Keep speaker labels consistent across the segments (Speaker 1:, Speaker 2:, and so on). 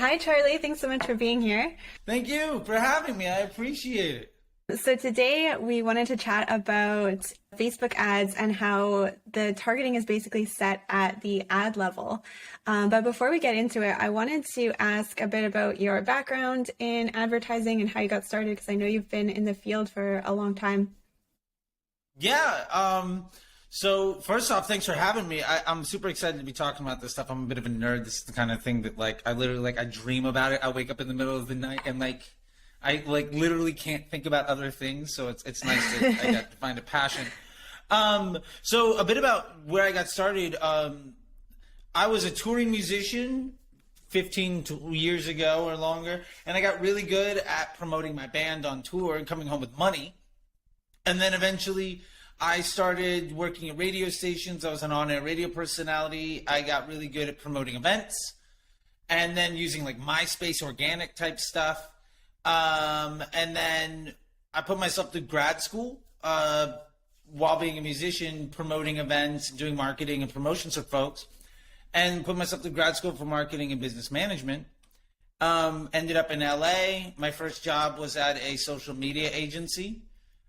Speaker 1: Hi, Charlie. Thanks so much for being here.
Speaker 2: Thank you for having me. I appreciate it.
Speaker 1: So today we wanted to chat about Facebook ads and how the targeting is basically set at the ad level. But before we get into it, I wanted to ask a bit about your background in advertising and how you got started, because I know you've been in the field for a long time.
Speaker 2: Yeah. So first off, thanks for having me. I'm super excited to be talking about this stuff. I'm a bit of a nerd. This is the kind of thing that I literally I dream about it. I wake up in the middle of the night and I literally can't think about other things. So it's nice that I got to find a passion. So a bit about where I got started. I was a touring musician 15 years ago or longer, and I got really good at promoting my band on tour and coming home with money. And then eventually I started working at radio stations. I was an on-air radio personality. I got really good at promoting events and then using MySpace organic type stuff. And then I put myself through grad school while being a musician, promoting events, doing marketing and promotions for folks, and put myself through grad school for marketing and business management. Ended up in LA. My first job was at a social media agency.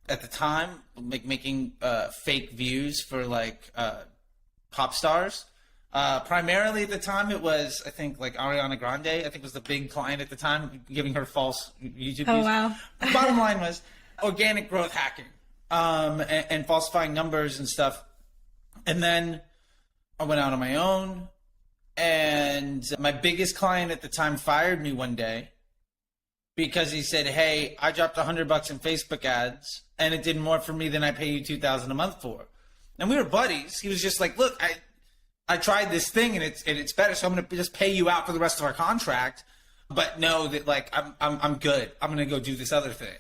Speaker 2: At the time, making fake views for pop stars. Primarily at the time, it was, I think, Ariana Grande, I think was the big client at the time, giving her false YouTube views.
Speaker 1: Oh, wow.
Speaker 2: The bottom line was organic growth hacking and falsifying numbers and stuff. And then I went out on my own, and my biggest client at the time fired me one day because he said, "Hey, I dropped $100 in Facebook ads, and it did more for me than I pay you $2,000 a month for." And we were buddies. He was just like, "Look, I tried this thing and it's better, so I'm going to just pay you out for the rest of our contract, but know that I'm good. I'm going to go do this other thing."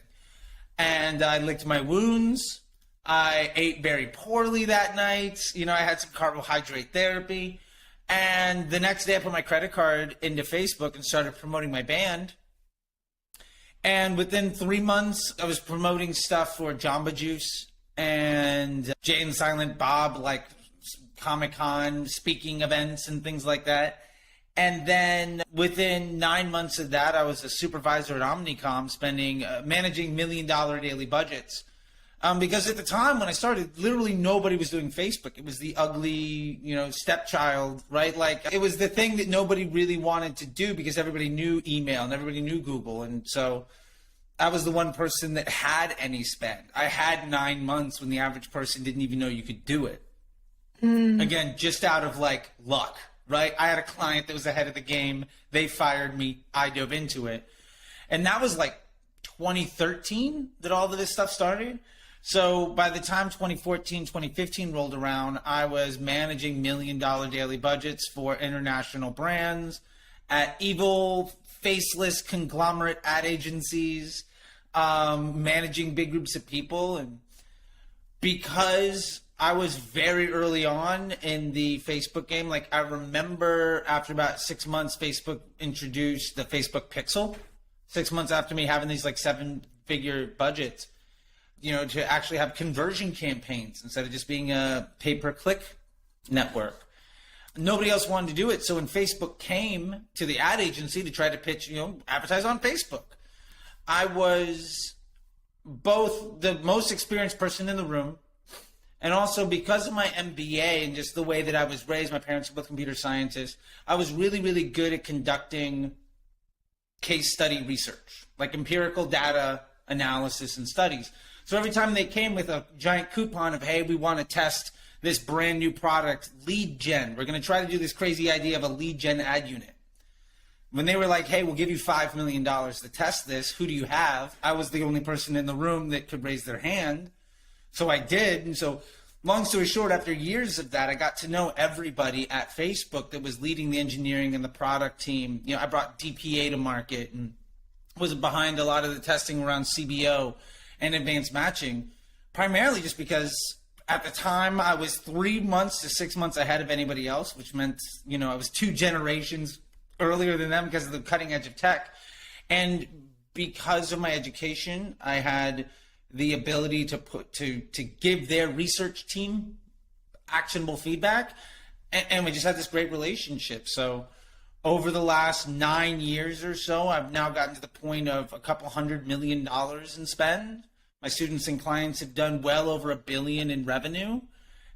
Speaker 2: And I licked my wounds. I ate very poorly that night. I had some carbohydrate therapy. And the next day I put my credit card into Facebook and started promoting my band. And within 3 months, I was promoting stuff for Jamba Juice and Jay and Silent Bob, Comic-Con, speaking events and things like that. And then within 9 months of that, I was a supervisor at Omnicom, managing $1 million daily budgets. Because at the time when I started, literally nobody was doing Facebook. It was the ugly, stepchild, right? It was the thing that nobody really wanted to do because everybody knew email and everybody knew Google. And so I was the one person that had any spend. I had 9 months when the average person didn't even know you could do it. Again, just out of luck, right? I had a client that was ahead of the game. They fired me. I dove into it. And that was 2013 that all of this stuff started. So by the time 2014, 2015 rolled around, I was managing $1 million daily budgets for international brands at evil, faceless conglomerate ad agencies, managing big groups of people. And because I was very early on in the Facebook game, I remember after about 6 months, Facebook introduced the Facebook Pixel. 6 months after me having these 7-figure budgets, to actually have conversion campaigns instead of just being a pay-per-click network. Nobody else wanted to do it. So when Facebook came to the ad agency to try to pitch, advertise on Facebook, I was both the most experienced person in the room, and also because of my MBA and just the way that I was raised, my parents were both computer scientists, I was really, really good at conducting case study research, empirical data analysis and studies. So every time they came with a giant coupon of, "Hey, we want to test this brand new product, lead gen. We're going to try to do this crazy idea of a lead gen ad unit." When they were like, "Hey, we'll give you $5 million to test this. Who do you have?" I was the only person in the room that could raise their hand. So I did. And so long story short, after years of that, I got to know everybody at Facebook that was leading the engineering and the product team. I brought DPA to market and was behind a lot of the testing around CBO and advanced matching, primarily just because at the time I was 3 months to 6 months ahead of anybody else, which meant, I was 2 generations earlier than them because of the cutting edge of tech. And because of my education, I had the ability to give their research team actionable feedback, and we just had this great relationship. So over the last 9 years or so, I've now gotten to the point of a couple $100 million in spend. My students and clients have done well over $1 billion in revenue.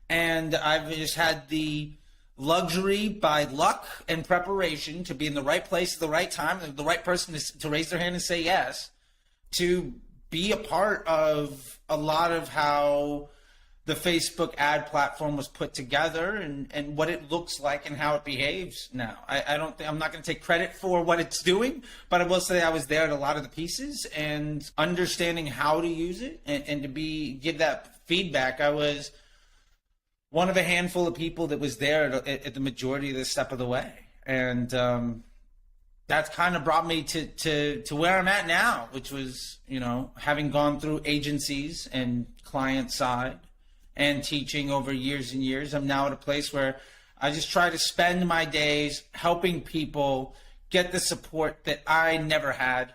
Speaker 2: And I've just had the luxury, by luck and preparation, to be in the right place at the right time, the right person to raise their hand and say yes, to be a part of a lot of how the Facebook ad platform was put together and what it looks like and how it behaves now. I'm not going to take credit for what it's doing, but I will say I was there at a lot of the pieces and understanding how to use it and to give that feedback. I was one of a handful of people that was there at the majority of the step of the way. And that's kind of brought me to where I'm at now, which was, having gone through agencies and client side and teaching over years and years. I'm now at a place where I just try to spend my days helping people get the support that I never had,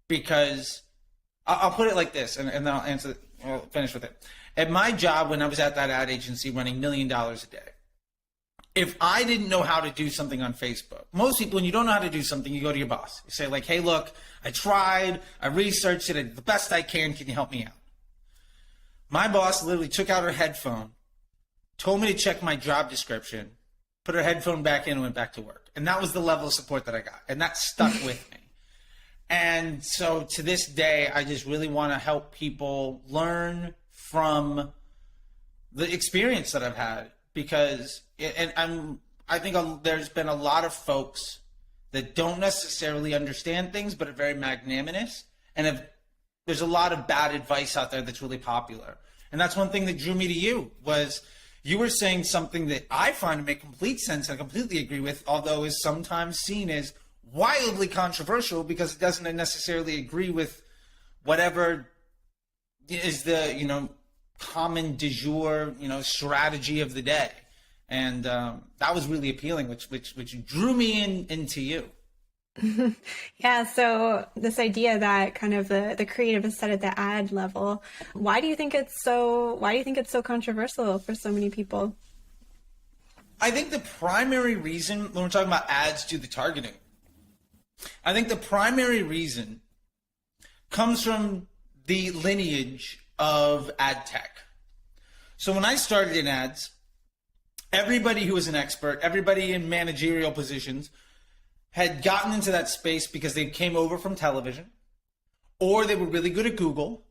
Speaker 2: because I'll put it like this, and then I'll finish with it. At my job, when I was at that ad agency running $1 million a day, if I didn't know how to do something on Facebook, most people, when you don't know how to do something, you go to your boss. You say like, hey, look, I tried, I researched it, I did the best I can you help me out? My boss literally took out her headphone, told me to check my job description, put her headphone back in and went back to work. And that was the level of support that I got. And that stuck with me. And so to this day, I just really want to help people learn from the experience that I've had, because I think there's been a lot of folks that don't necessarily understand things, but are very magnanimous, and there's a lot of bad advice out there that's really popular. And that's one thing that drew me to you, was you were saying something that I find to make complete sense and I completely agree with, although is sometimes seen as wildly controversial because it doesn't necessarily agree with whatever is the, common du jour, strategy of the day. And that was really appealing, which drew me into you.
Speaker 1: Yeah, so this idea that kind of the creative is set at the ad level, why do you think it's so controversial for so many people?
Speaker 2: I think the primary reason, when we're talking about ads do the targeting, I think the primary reason comes from the lineage of ad tech. So when I started in ads, everybody who was an expert, everybody in managerial positions had gotten into that space because they came over from television, or they were really good at Google,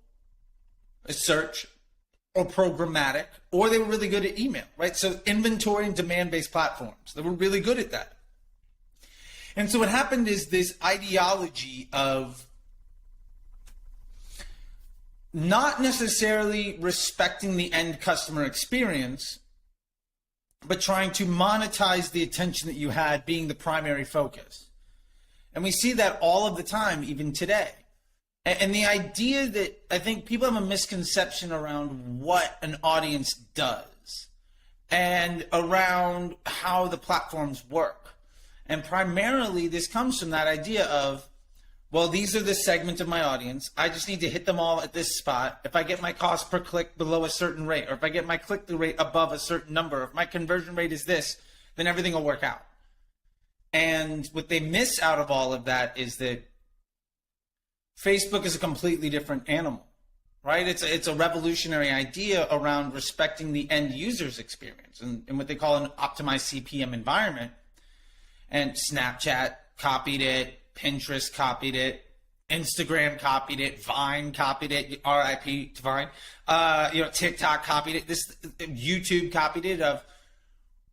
Speaker 2: a search, or programmatic, or they were really good at email, right? So inventory and demand-based platforms, they were really good at that. And so what happened is this ideology of not necessarily respecting the end customer experience, but trying to monetize the attention that you had being the primary focus. And we see that all of the time, even today. And the idea that I think people have a misconception around what an audience does and around how the platforms work. And primarily this comes from that idea of, well, these are the segment of my audience. I just need to hit them all at this spot. If I get my cost per click below a certain rate, or if I get my click-through rate above a certain number, if my conversion rate is this, then everything will work out. And what they miss out of all of that is that Facebook is a completely different animal, right? It's a revolutionary idea around respecting the end user's experience and what they call an optimized CPM environment. And Snapchat copied it. Pinterest copied it, Instagram copied it, Vine copied it, RIP to Vine, TikTok copied it, YouTube copied it.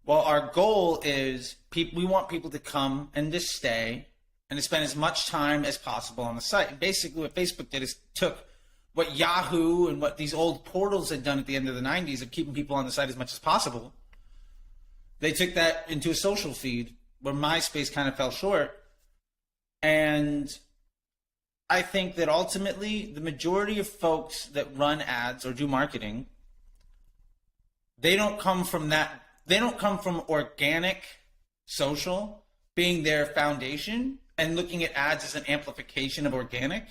Speaker 2: Our goal is we want people to come and to stay and to spend as much time as possible on the site. And basically what Facebook did is took what Yahoo and what these old portals had done at the end of the 90s of keeping people on the site as much as possible. They took that into a social feed where MySpace kind of fell short. And I think that ultimately the majority of folks that run ads or do marketing, they don't come from that. They don't come from organic social being their foundation and looking at ads as an amplification of organic.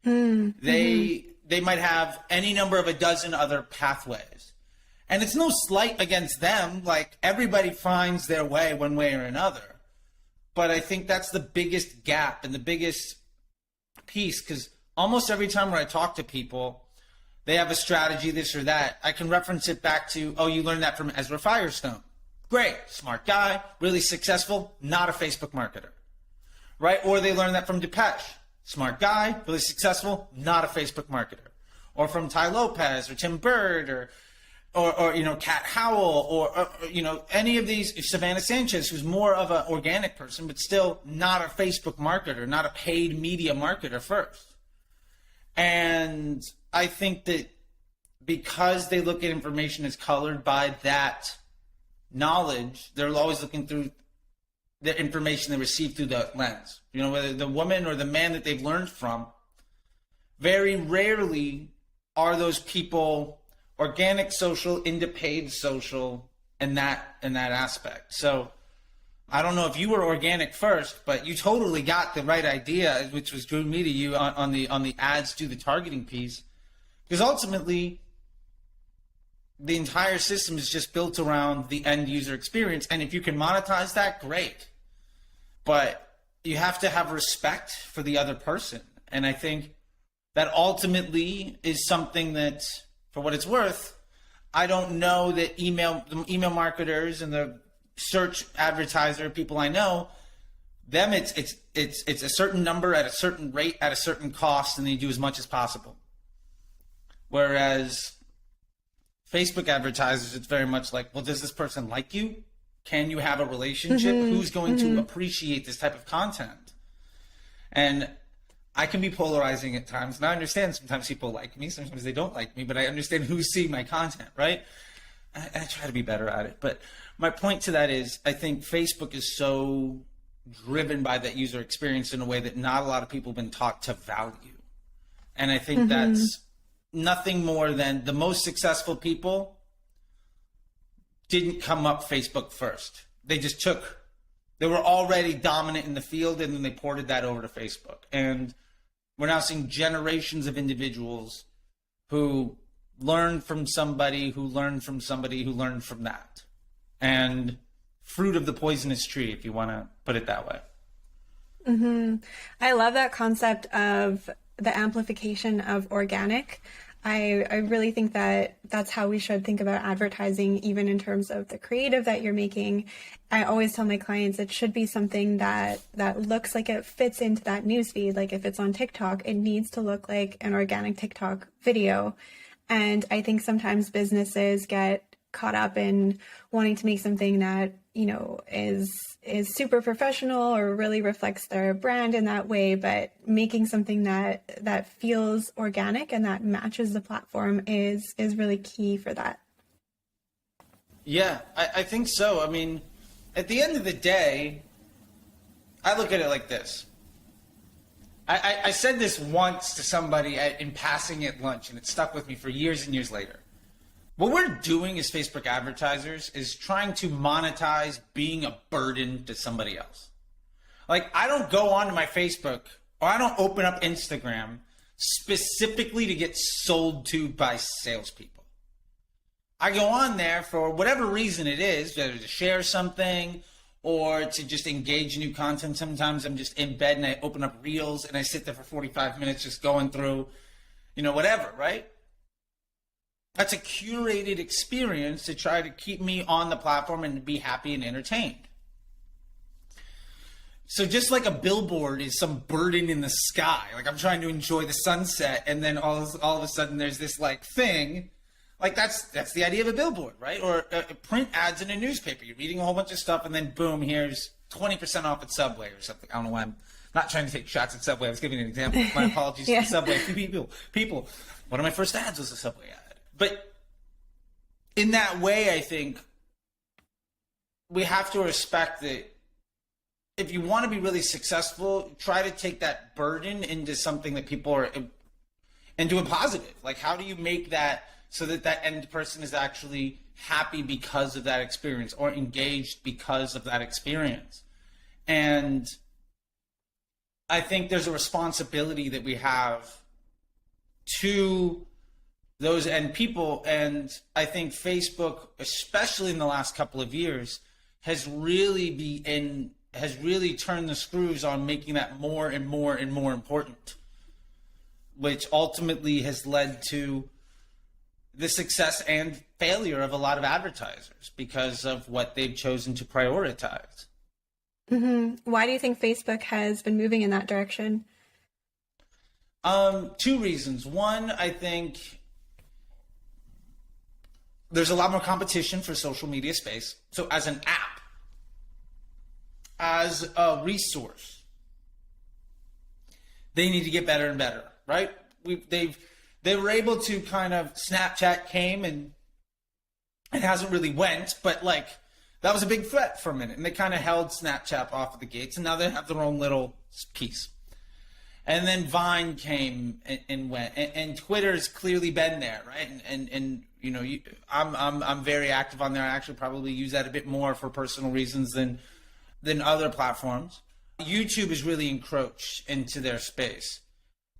Speaker 2: They might have any number of a dozen other pathways. And it's no slight against them. Like, everybody finds their way one way or another. But I think that's the biggest gap and the biggest piece, because almost every time when I talk to people, they have a strategy, this or that. I can reference it back to, oh, you learned that from Ezra Firestone. Great, smart guy, really successful, not a Facebook marketer, right? Or they learned that from Depeche. Smart guy, really successful, not a Facebook marketer. Or from Ty Lopez or Tim Bird or you know, Kat Howell or you know, any of these, Savannah Sanchez, who's more of an organic person, but still not a Facebook marketer, not a paid media marketer first. And I think that because they look at information as colored by that knowledge, they're always looking through the information they receive through the lens. You know, whether the woman or the man that they've learned from, very rarely are those people organic social into paid social in that aspect. So I don't know if you were organic first, but you totally got the right idea, which was drew me to you on the ads do the targeting piece, because ultimately the entire system is just built around the end user experience, and if you can monetize that, great. But you have to have respect for the other person, and I think that ultimately is something that, for what it's worth, I don't know that the email marketers and the search advertiser people I know, them it's a certain number at a certain rate at a certain cost, and they do as much as possible. Whereas Facebook advertisers, it's very much like, well, does this person like you? Can you have a relationship? Who's going to appreciate this type of content? And I can be polarizing at times, and I understand sometimes people like me, sometimes they don't like me, but I understand who's seeing my content, right? I try to be better at it. But my point to that is, I think Facebook is so driven by that user experience in a way that not a lot of people have been taught to value. And I think that's nothing more than the most successful people didn't come up Facebook first. They were already dominant in the field, and then they ported that over to Facebook. And we're now seeing generations of individuals who learned from somebody, who learned from somebody, who learned from that. And fruit of the poisonous tree, if you want to put it that way.
Speaker 1: I love that concept of the amplification of organic. I really think that that's how we should think about advertising, even in terms of the creative that you're making. I always tell my clients it should be something that looks like it fits into that newsfeed. Like if it's on TikTok, it needs to look like an organic TikTok video. And I think sometimes businesses get caught up in wanting to make something that, you know, is super professional or really reflects their brand in that way, but making something that feels organic and that matches the platform is really key for that.
Speaker 2: Yeah, I think so. I mean, at the end of the day, I look at it like this. I said this once to somebody in passing at lunch, and it stuck with me for years and years later. What we're doing as Facebook advertisers is trying to monetize being a burden to somebody else. Like, I don't go onto my Facebook, or I don't open up Instagram specifically to get sold to by salespeople. I go on there for whatever reason it is, whether to share something or to just engage in new content. Sometimes I'm just in bed and I open up Reels and I sit there for 45 minutes just going through, you know, whatever, right? That's a curated experience to try to keep me on the platform and to be happy and entertained. So just like a billboard is some burden in the sky, like I'm trying to enjoy the sunset, and then all of a sudden there's this like thing, like that's the idea of a billboard, right? Or print ads in a newspaper. You're reading a whole bunch of stuff, and then boom, here's 20% off at Subway or something. I don't know why I'm not trying to take shots at Subway. I was giving an example. My apologies to Subway people. One of my first ads was a Subway ad. But in that way, I think we have to respect that if you want to be really successful, try to take that burden into something that people are, into a positive. Like, how do you make that so that that end person is actually happy because of that experience or engaged because of that experience? And I think there's a responsibility that we have to those end people. And I think Facebook, especially in the last couple of years, has really been has really turned the screws on making that more and more and more important, which ultimately has led to the success and failure of a lot of advertisers because of what they've chosen to prioritize.
Speaker 1: Why do you think Facebook has been moving in that direction?
Speaker 2: Two reasons. One, I think there's a lot more competition for social media space. So as an app, as a resource, they need to get better and better, right? They were able to kind of, Snapchat came and it hasn't really went, but like that was a big threat for a minute, and they kind of held Snapchat off of the gates, and now they have their own little piece. And then Vine came and went, and Twitter's clearly been there, right? And you know, I'm very active on there. I actually probably use that a bit more for personal reasons than other platforms. YouTube has really encroached into their space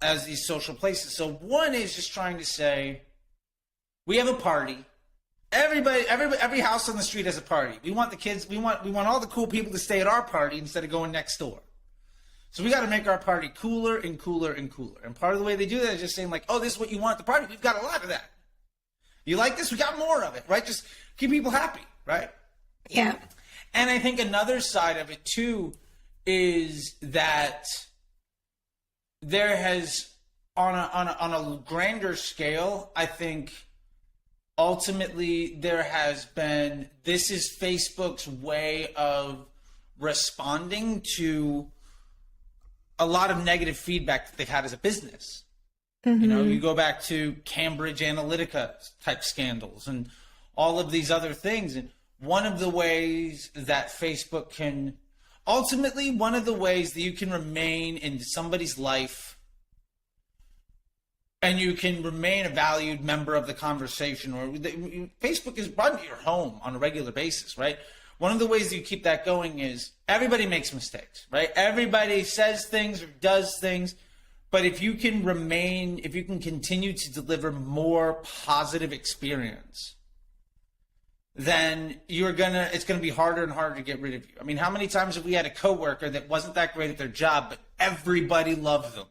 Speaker 2: as these social places. So one is just trying to say, we have a party. Every house on the street has a party. We want the kids. We want all the cool people to stay at our party instead of going next door. So we got to make our party cooler and cooler and cooler. And part of the way they do that is just saying like, oh, this is what you want at the party. We've got a lot of that. You like this? We got more of it, right? Just keep people happy, right?
Speaker 1: Yeah.
Speaker 2: And I think another side of it too is that there has, on a grander scale, I think ultimately there has been, this is Facebook's way of responding to a lot of negative feedback that they've had as a business. You know, you go back to Cambridge Analytica type scandals and all of these other things. And one of the ways that Facebook can, ultimately one of the ways that you can remain in somebody's life and you can remain a valued member of the conversation, or Facebook is run to your home on a regular basis, right? One of the ways that you keep that going is everybody makes mistakes, right? Everybody says things or does things, but if you can continue to deliver more positive experience, then it's gonna be harder and harder to get rid of you. I mean, how many times have we had a coworker that wasn't that great at their job, but everybody loved them?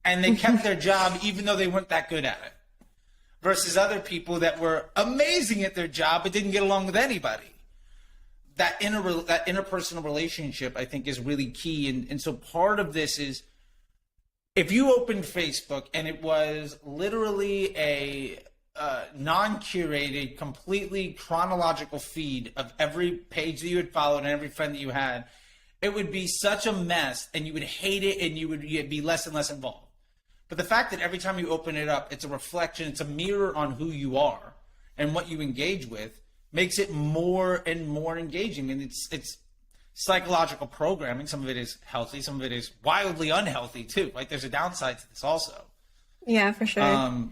Speaker 2: And they kept their job even though they weren't that good at it. Versus other people that were amazing at their job but didn't get along with anybody. That interpersonal relationship, I think, is really key. And so part of this is, if you opened Facebook and it was literally a non-curated, completely chronological feed of every page that you had followed and every friend that you had, it would be such a mess and you would hate it and you'd be less and less involved. But the fact that every time you open it up, it's a reflection, it's a mirror on who you are and what you engage with, makes it more and more engaging. And it's psychological programming. Some of it is healthy, some of it is wildly unhealthy too. Like there's a downside to this also.
Speaker 1: Yeah, for sure.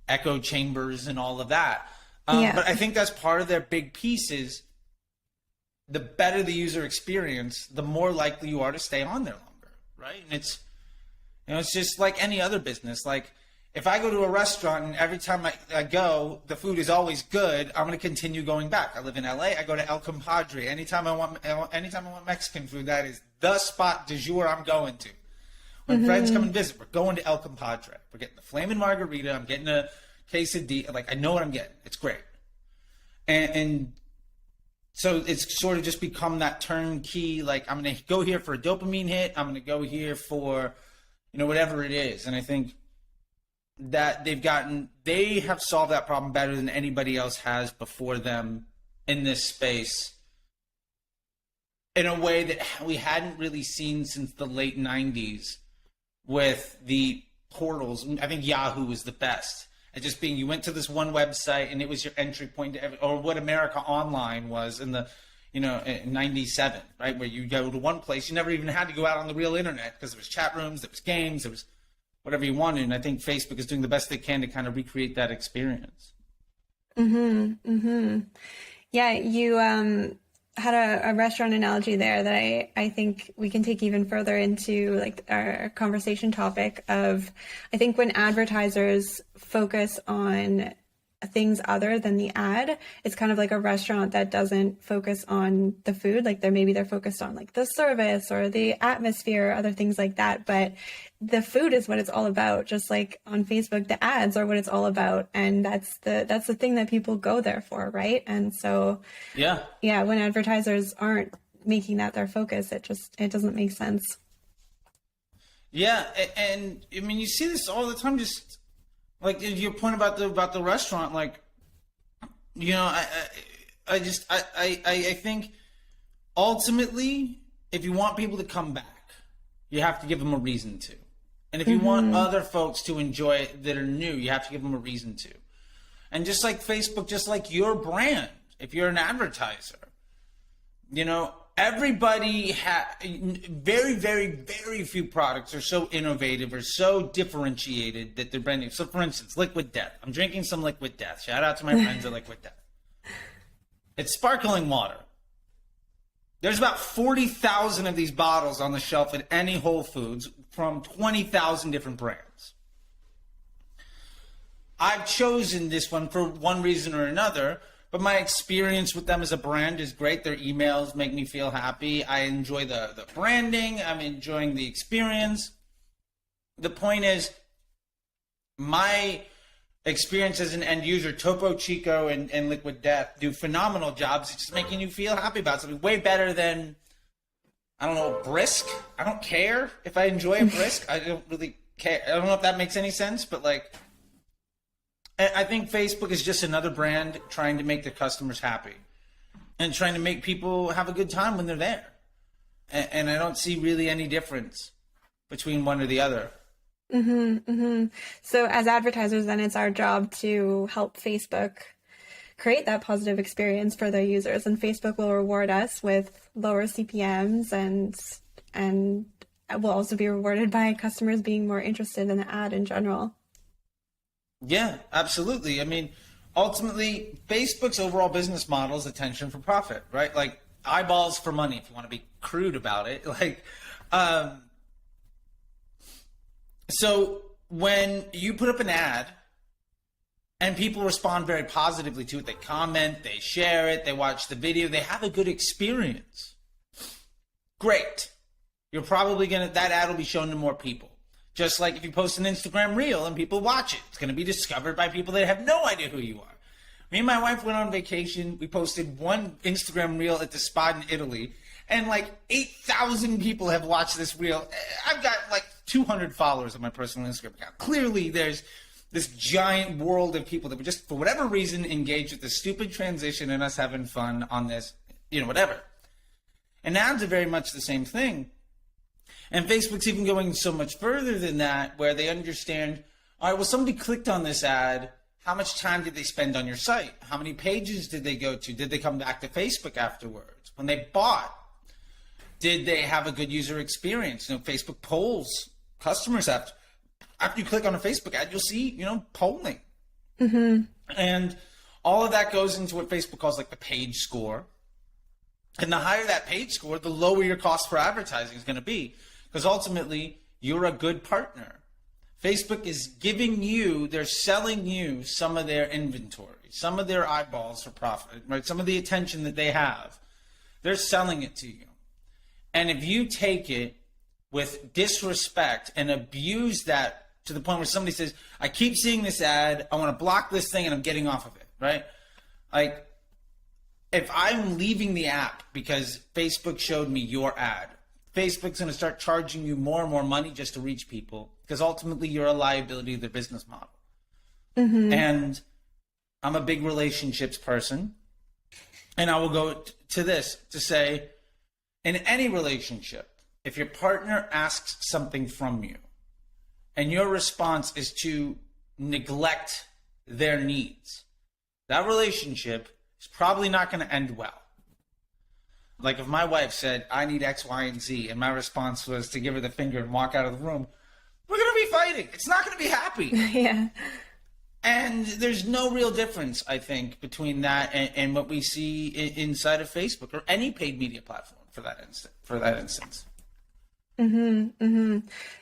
Speaker 2: Echo chambers and all of that.
Speaker 1: Yeah.
Speaker 2: But I think that's part of their big piece is the better the user experience, the more likely you are to stay on there longer, right? And it's, you know, it's just like any other business. Like if I go to a restaurant and every time I go, the food is always good, I'm going to continue going back. I live in LA. I go to El Compadre. Anytime I want Mexican food, that is the spot du jour I'm going to. When friends come and visit, we're going to El Compadre. We're getting the flaming margarita. I'm getting a quesadilla. Like, I know what I'm getting. It's great. And so it's sort of just become that turnkey, like, I'm going to go here for a dopamine hit. I'm going to go here for, you know, whatever it is. And I think that they have solved that problem better than anybody else has before them in this space in a way that we hadn't really seen since the late 90s with the portals. I think Yahoo was the best at just being, you went to this one website and it was your entry point to or what America Online was in the, you know, in 97, right? Where you go to one place, you never even had to go out on the real internet because there was chat rooms, there was games, there was whatever you wanted. And I think Facebook is doing the best they can to kind of recreate that experience.
Speaker 1: Yeah, you had a restaurant analogy there that I think we can take even further into like our conversation topic of, I think when advertisers focus on things other than the ad. It's kind of like a restaurant that doesn't focus on the food. Like they're focused on like the service or the atmosphere, other things like that. But the food is what it's all about. Just like on Facebook, the ads are what it's all about. And that's the thing that people go there for, right? And so yeah, when advertisers aren't making that their focus, it doesn't make sense.
Speaker 2: Yeah, and I mean, you see this all the time. Just like your point about the restaurant, like, you know, I think ultimately, if you want people to come back, you have to give them a reason to, and if you want other folks to enjoy it that are new, you have to give them a reason to. And just like Facebook, just like your brand, if you're an advertiser, you know, everybody very, very, very few products are so innovative or so differentiated that they're brand new. So, for instance, Liquid Death. I'm drinking some Liquid Death. Shout out to my friends at Liquid Death. It's sparkling water. There's about 40,000 of these bottles on the shelf at any Whole Foods from 20,000 different brands. I've chosen this one for one reason or another. But my experience with them as a brand is great. Their emails make me feel happy. I enjoy the branding. I'm enjoying the experience. The point is, my experience as an end user, Topo Chico and Liquid Death do phenomenal jobs. It's just making you feel happy about something. Way better than, I don't know, Brisk. I don't care if I enjoy a Brisk. I don't really care. I don't know if that makes any sense, but like, I think Facebook is just another brand trying to make their customers happy and trying to make people have a good time when they're there. And I don't see really any difference between one or the other.
Speaker 1: So as advertisers, then it's our job to help Facebook create that positive experience for their users, and Facebook will reward us with lower CPMs and will also be rewarded by customers being more interested in the ad in general.
Speaker 2: Yeah, absolutely. I mean, ultimately, Facebook's overall business model is attention for profit, right? Like eyeballs for money, if you want to be crude about it. Like, so when you put up an ad and people respond very positively to it, they comment, they share it, they watch the video, they have a good experience. Great. You're probably that ad will be shown to more people. Just like if you post an Instagram reel and people watch it, it's going to be discovered by people that have no idea who you are. Me and my wife went on vacation. We posted one Instagram reel at the spa in Italy, and like 8,000 people have watched this reel. I've got like 200 followers on my personal Instagram account. Clearly, there's this giant world of people that were just, for whatever reason, engaged with the stupid transition and us having fun on this, you know, whatever. And ads are very much the same thing. And Facebook's even going so much further than that, where they understand, all right, well, somebody clicked on this ad. How much time did they spend on your site? How many pages did they go to? Did they come back to Facebook afterwards? When they bought, did they have a good user experience? You know, Facebook polls customers after you click on a Facebook ad, you'll see, you know, polling. And all of that goes into what Facebook calls like the page score. And the higher that page score, the lower your cost for advertising is going to be. Because ultimately, you're a good partner. Facebook is giving you, they're selling you some of their inventory, some of their eyeballs for profit, right? Some of the attention that they have. They're selling it to you. And if you take it with disrespect and abuse that to the point where somebody says, I keep seeing this ad, I want to block this thing and I'm getting off of it, right? Like, if I'm leaving the app because Facebook showed me your ad, Facebook's going to start charging you more and more money just to reach people, because ultimately you're a liability of their business model. And I'm a big relationships person. And I will go to this to say, in any relationship, if your partner asks something from you and your response is to neglect their needs, that relationship is probably not going to end well. Like if my wife said, I need X, Y, and Z, and my response was to give her the finger and walk out of the room, we're going to be fighting. It's not going to be happy.
Speaker 1: Yeah.
Speaker 2: And there's no real difference, I think, between that and what we see inside of Facebook or any paid media platform for that instance.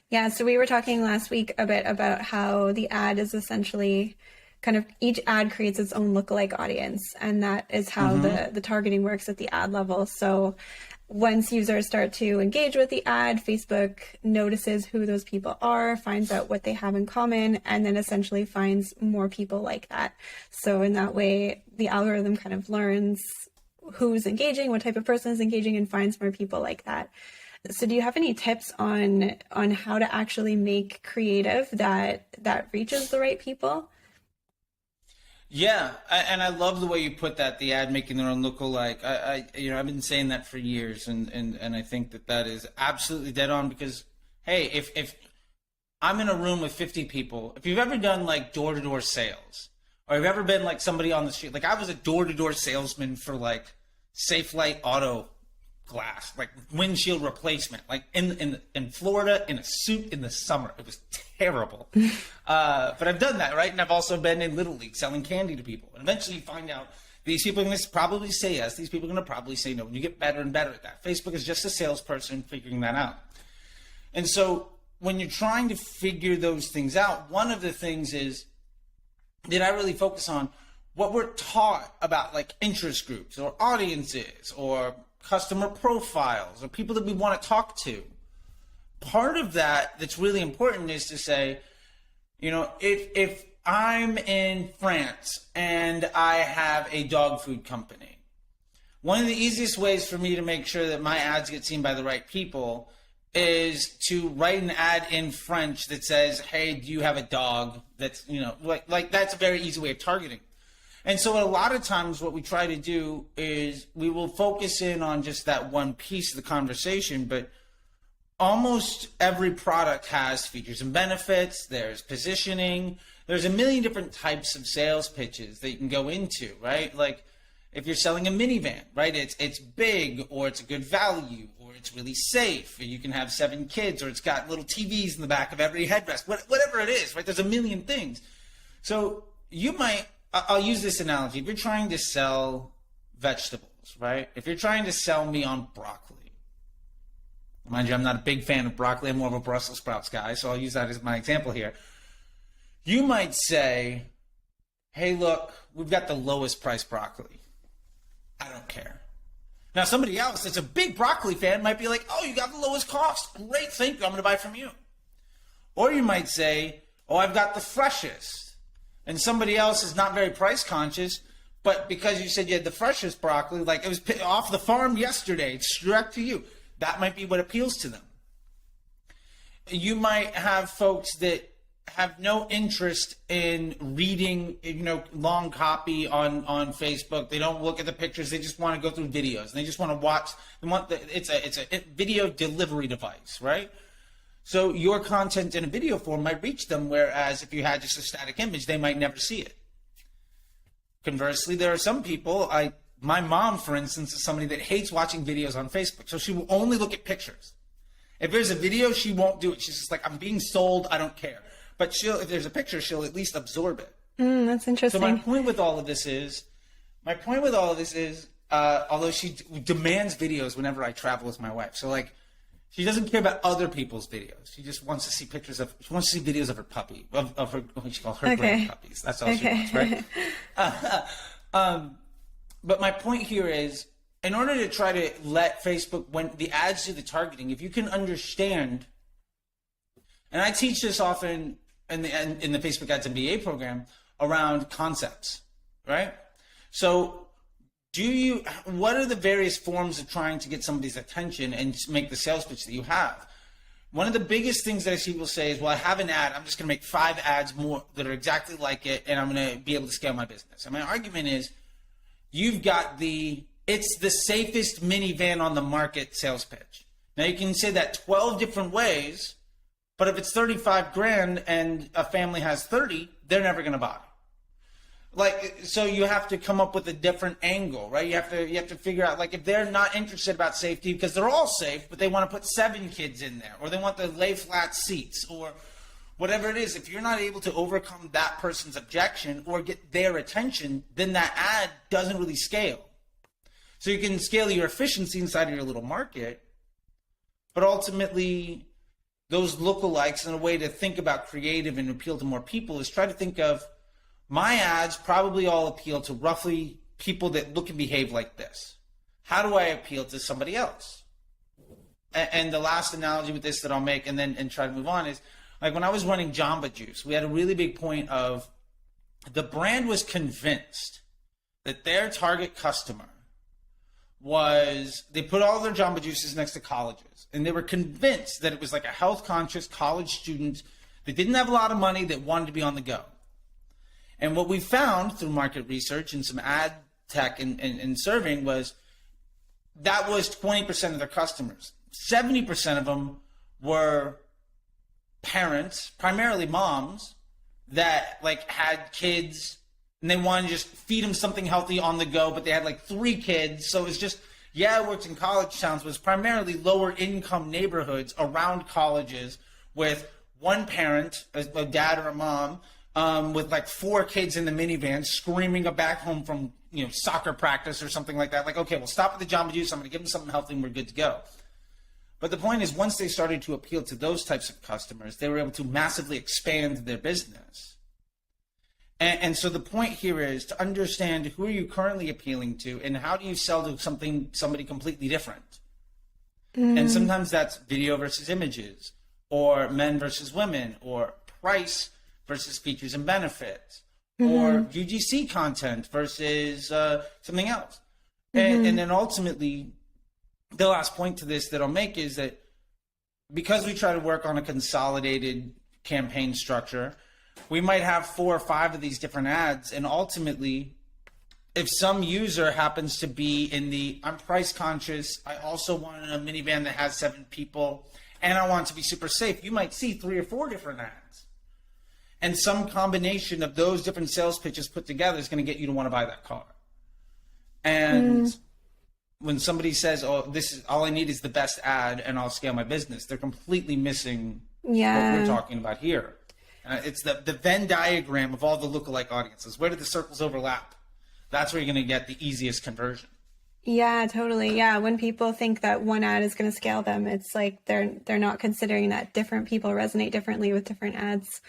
Speaker 1: Yeah, so we were talking last week a bit about how the ad is essentially kind of each ad creates its own lookalike audience. And that is how the targeting works at the ad level. So once users start to engage with the ad, Facebook notices who those people are, finds out what they have in common, and then essentially finds more people like that. So in that way, the algorithm kind of learns who's engaging, what type of person is engaging, and finds more people like that. So do you have any tips on how to actually make creative that reaches the right people?
Speaker 2: Yeah, and I love the way you put that, the ad making their own lookalike. I've been saying that for years, and I think that is absolutely dead on, because, hey, if I'm in a room with 50 people, if you've ever done like door-to-door sales, or you've ever been like somebody on the street, like I was a door-to-door salesman for like Safe Light Auto Glass, like windshield replacement, like in Florida in a suit in the summer. It was terrible. But I've done that, right? And I've also been in Little League selling candy to people. And eventually you find out these people are going to probably say yes. These people are going to probably say no. And you get better and better at that. Facebook is just a salesperson figuring that out. And so when you're trying to figure those things out, one of the things is that I really focus on what we're taught about, like interest groups or audiences or customer profiles or people that we want to talk to. Part of that that's really important is to say, if I'm in France and I have a dog food company, one of the easiest ways for me to make sure that my ads get seen by the right people is to write an ad in French that says, hey, do you have a dog? That's, like that's a very easy way of targeting. And so a lot of times what we try to do is we will focus in on just that one piece of the conversation, but almost every product has features and benefits. There's positioning. There's a million different types of sales pitches that you can go into, right? Like if you're selling a minivan, right? It's big, or it's a good value, or it's really safe, or you can have 7 kids, or it's got little TVs in the back of every headrest, whatever it is, right? There's a million things. So I'll use this analogy. If you're trying to sell vegetables, right? If you're trying to sell me on broccoli, mind you, I'm not a big fan of broccoli. I'm more of a Brussels sprouts guy, so I'll use that as my example here. You might say, hey, look, we've got the lowest price broccoli. I don't care. Now, somebody else that's a big broccoli fan might be like, oh, you got the lowest cost. Great, thank you. I'm going to buy from you. Or you might say, oh, I've got the freshest. And somebody else is not very price conscious, but because you said you had the freshest broccoli, like it was off the farm yesterday, it's direct to you. That might be what appeals to them. You might have folks that have no interest in reading, long copy on Facebook. They don't look at the pictures. They just want to go through videos, and they just want to watch. It's a video delivery device, right? So your content in a video form might reach them, whereas if you had just a static image, they might never see it. Conversely, there are some people, my mom, for instance, is somebody that hates watching videos on Facebook, so she will only look at pictures. If there's a video, she won't do it. She's just like, I'm being sold, I don't care. But if there's a picture, she'll at least absorb it.
Speaker 1: That's interesting.
Speaker 2: So my point with all of this is, although she demands videos whenever I travel with my wife, so like, she doesn't care about other people's videos. She just wants to see videos of her puppy, of her, what she calls her grand puppies. That's all she wants, right? But my point here is, in order to try to let Facebook, when the ads do the targeting, if you can understand, and I teach this often in the Facebook Ads MBA program around concepts, right? So what are the various forms of trying to get somebody's attention and make the sales pitch that you have? One of the biggest things that I see people say is, well, I have an ad, I'm just going to make 5 ads more that are exactly like it, and I'm going to be able to scale my business. And my argument is, you've got it's the safest minivan on the market sales pitch. Now you can say that 12 different ways, but if it's 35 grand and a family has 30, they're never going to buy. So you have to come up with a different angle, right? You have to figure out, like, if they're not interested about safety because they're all safe, but they want to put 7 kids in there, or they want the lay flat seats, or whatever it is. If you're not able to overcome that person's objection or get their attention, then that ad doesn't really scale. So you can scale your efficiency inside of your little market, but ultimately those lookalikes, and a way to think about creative and appeal to more people is try to think of my ads probably all appeal to roughly people that look and behave like this. How do I appeal to somebody else? And the last analogy with this that I'll make and try to move on is, like when I was running Jamba Juice, we had a really big point of the brand was convinced that their target customer was, they put all their Jamba Juices next to colleges, and they were convinced that it was like a health conscious college student that didn't have a lot of money that wanted to be on the go. And what we found through market research and some ad tech and serving was that was 20% of their customers. 70% of them were parents, primarily moms, that like had kids and they wanted to just feed them something healthy on the go, but they had like 3 kids. So it's just, yeah, it worked in college towns, but it's primarily lower income neighborhoods around colleges with one parent, a dad or a mom, with like 4 kids in the minivan screaming back home from, soccer practice or something like that. Like, okay, we'll stop at the Jamba Juice. I'm going to give them something healthy and we're good to go. But the point is, once they started to appeal to those types of customers, they were able to massively expand their business. And so the point here is to understand who are you currently appealing to and how do you sell to somebody completely different. And sometimes that's video versus images, or men versus women, or price versus features and benefits, or UGC content versus something else. And then ultimately, the last point to this that I'll make is that because we try to work on a consolidated campaign structure, we might have 4 or 5 of these different ads. And ultimately, if some user happens to be in the, I'm price conscious, I also want a minivan that has 7 people, and I want it to be super safe, you might see 3 or 4 different ads. And some combination of those different sales pitches put together is going to get you to want to buy that car. And when somebody says, oh, this is all I need is the best ad and I'll scale my business, they're completely missing what we're talking about here. It's the Venn diagram of all the lookalike audiences. Where do the circles overlap? That's where you're going to get the easiest conversion.
Speaker 1: Yeah, totally. Yeah. When people think that one ad is going to scale them, it's like they're not considering that different people resonate differently with different ads.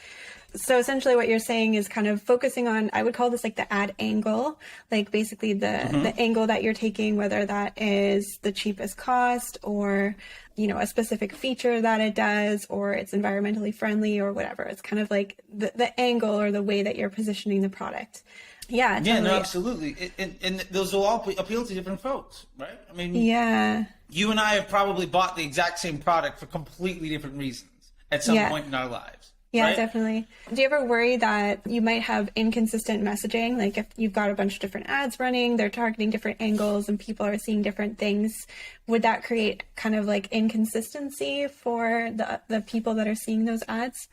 Speaker 1: So essentially what you're saying is kind of focusing on, I would call this like the ad angle, like basically the angle that you're taking, whether that is the cheapest cost or, a specific feature that it does, or it's environmentally friendly or whatever. It's kind of like the angle or the way that you're positioning the product. Yeah. Totally.
Speaker 2: Yeah, no, absolutely. And those will all appeal to different folks, right? I mean, you and I have probably bought the exact same product for completely different reasons at some point in our lives.
Speaker 1: Yeah,
Speaker 2: right?
Speaker 1: Definitely. Do you ever worry that you might have inconsistent messaging? Like if you've got a bunch of different ads running, they're targeting different angles and people are seeing different things, would that create kind of like inconsistency for the people that are seeing those ads?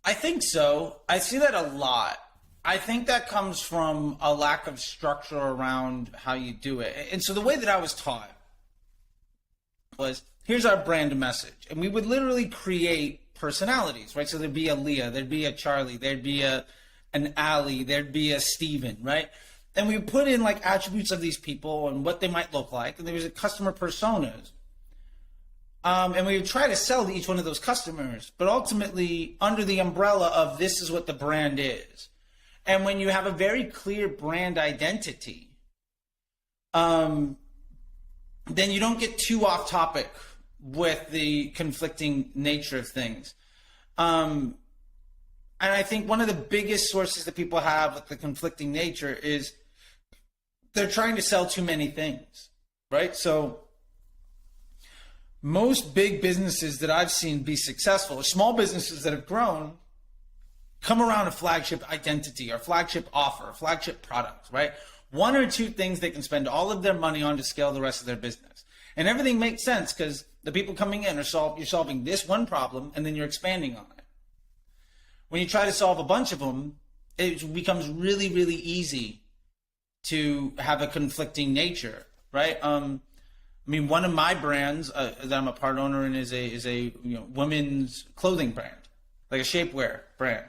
Speaker 2: I think so. I see that a lot. I think that comes from a lack of structure around how you do it. And so the way that I was taught was, here's our brand message. And we would literally create personalities, right? So there'd be a Leah, there'd be a Charlie, there'd be an Allie, there'd be a Steven, right? And we would put in like attributes of these people and what they might look like. And there was a customer personas. And we would try to sell to each one of those customers, but ultimately under the umbrella of this is what the brand is. And when you have a very clear brand identity, then you don't get too off topic with the conflicting nature of things. And I think one of the biggest sources that people have with the conflicting nature is they're trying to sell too many things, right? So most big businesses that I've seen be successful, or small businesses that have grown, come around a flagship identity or flagship offer, or flagship product, right? 1 or 2 things they can spend all of their money on to scale the rest of their business. And everything makes sense because the people coming in are you're solving this one problem and then you're expanding on it. When you try to solve a bunch of them, it becomes really, really easy to have a conflicting nature, right? I mean, one of my brands that I'm a part owner in is a women's clothing brand, like a shapewear brand.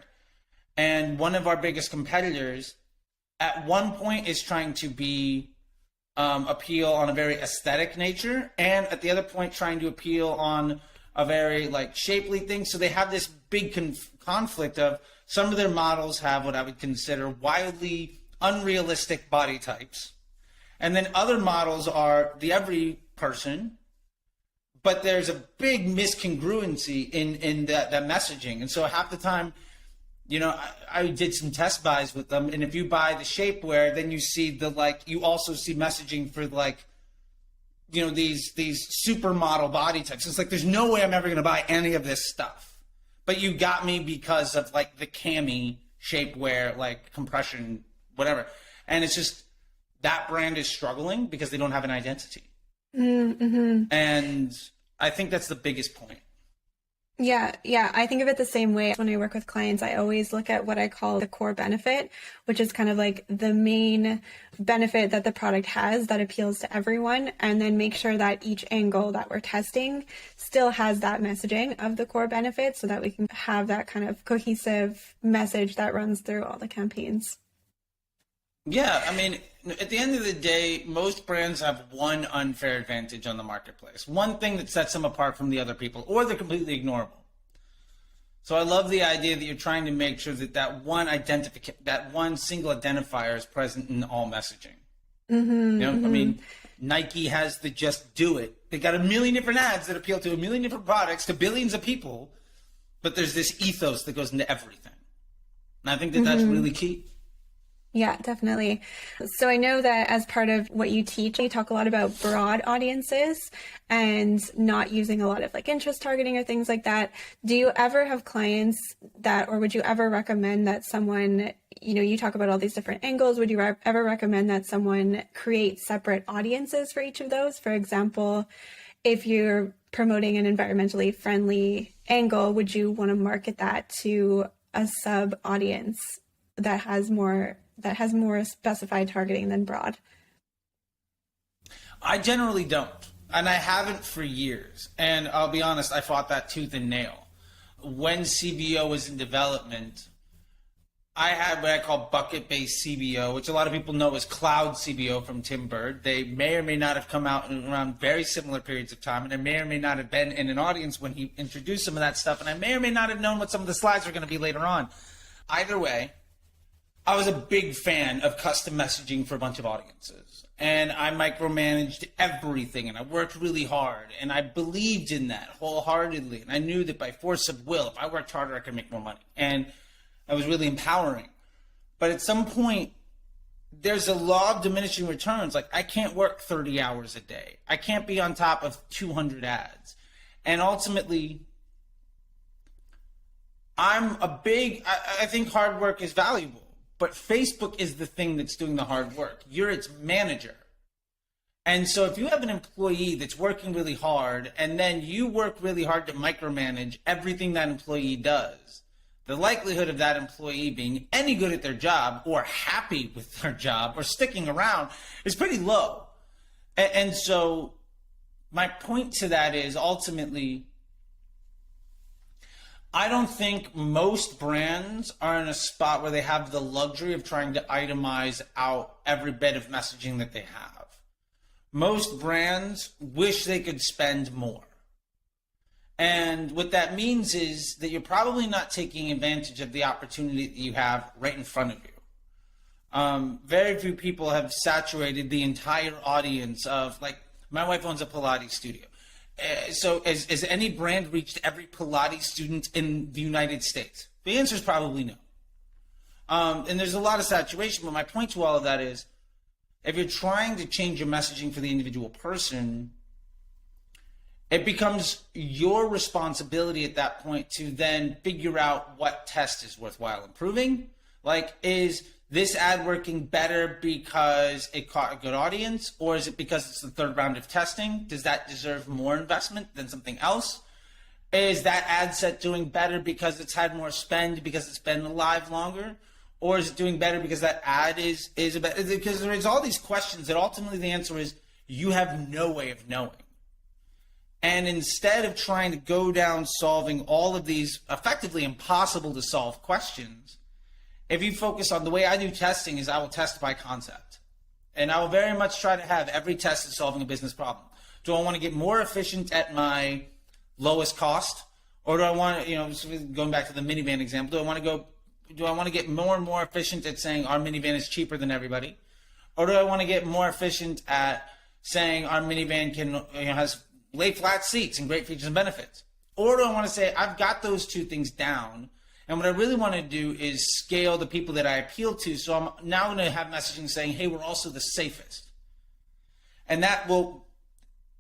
Speaker 2: And one of our biggest competitors at one point is trying to be appeal on a very aesthetic nature, and at the other point trying to appeal on a very like shapely thing. So they have this big conflict of some of their models have what I would consider wildly unrealistic body types. And then other models are the every person, but there's a big miscongruency in that messaging. And so half the time, you know, I did some test buys with them. And if you buy the shapewear, then you see you also see messaging for like, you know, these supermodel body types. It's like, there's no way I'm ever going to buy any of this stuff. But you got me because of like the cami shapewear, like compression, whatever. And it's just, that brand is struggling because they don't have an identity. Mm-hmm. And I think that's the biggest point.
Speaker 1: Yeah. I think of it the same way. When I work with clients, I always look at what I call the core benefit, which is kind of like the main benefit that the product has that appeals to everyone, and then make sure that each angle that we're testing still has that messaging of the core benefit so that we can have that kind of cohesive message that runs through all the campaigns.
Speaker 2: Yeah, I mean, at the end of the day, most brands have one unfair advantage on the marketplace. One thing that sets them apart from the other people, or they're completely ignorable. So I love the idea that you're trying to make sure that that one single identifier is present in all messaging. Mm-hmm, you know, I mean, Nike has the Just Do It. They got a million different ads that appeal to a million different products to billions of people, but there's this ethos that goes into everything. And I think that that's really key.
Speaker 1: Yeah, definitely. So I know that as part of what you teach, you talk a lot about broad audiences and not using a lot of like interest targeting or things like that. Do you ever have clients that, or would you ever recommend that someone, you know, you talk about all these different angles, would you ever recommend that someone create separate audiences for each of those? For example, if you're promoting an environmentally friendly angle, would you want to market that to a sub audience that has more specified targeting than broad?
Speaker 2: I generally don't, and I haven't for years. And I'll be honest, I fought that tooth and nail. When CBO was in development, I had what I call bucket-based CBO, which a lot of people know as cloud CBO from Tim Bird. They may or may not have come out in around very similar periods of time, and I may or may not have been in an audience when he introduced some of that stuff, and I may or may not have known what some of the slides were going to be later on. Either way, I was a big fan of custom messaging for a bunch of audiences, and I micromanaged everything, and I worked really hard, and I believed in that wholeheartedly, and I knew that by force of will, if I worked harder, I could make more money, and it was really empowering. But at some point, there's a law of diminishing returns. Like, I can't work 30 hours a day. I can't be on top of 200 ads. And ultimately, I think hard work is valuable. But Facebook is the thing that's doing the hard work. You're its manager. And so if you have an employee that's working really hard and then you work really hard to micromanage everything that employee does, the likelihood of that employee being any good at their job or happy with their job or sticking around is pretty low. And so my point to that is ultimately, I don't think most brands are in a spot where they have the luxury of trying to itemize out every bit of messaging that they have. Most brands wish they could spend more. And what that means is that you're probably not taking advantage of the opportunity that you have right in front of you. Very few people have saturated the entire audience of, like, my wife owns a Pilates studio. So has any brand reached every Pilates student in the United States? The answer is probably no. And there's a lot of saturation, but my point to all of that is, if you're trying to change your messaging for the individual person, it becomes your responsibility at that point to then figure out what test is worthwhile improving. Like, is this ad working better because it caught a good audience, or is it because it's the third round of testing? Does that deserve more investment than something else? Is that ad set doing better because it's had more spend, because it's been alive longer? Or is it doing better because that ad is better? Because there's all these questions that ultimately the answer is you have no way of knowing. And instead of trying to go down solving all of these effectively impossible to solve questions, if you focus on the way I do testing is I will test by concept. And I will very much try to have every test is solving a business problem. Do I want to get more efficient at my lowest cost? Or do I want to, going back to the minivan example, do I want to get more and more efficient at saying our minivan is cheaper than everybody? Or do I want to get more efficient at saying our minivan has lay flat seats and great features and benefits? Or do I want to say I've got those two things down, and what I really want to do is scale the people that I appeal to. So I'm now going to have messaging saying, hey, we're also the safest. And that will,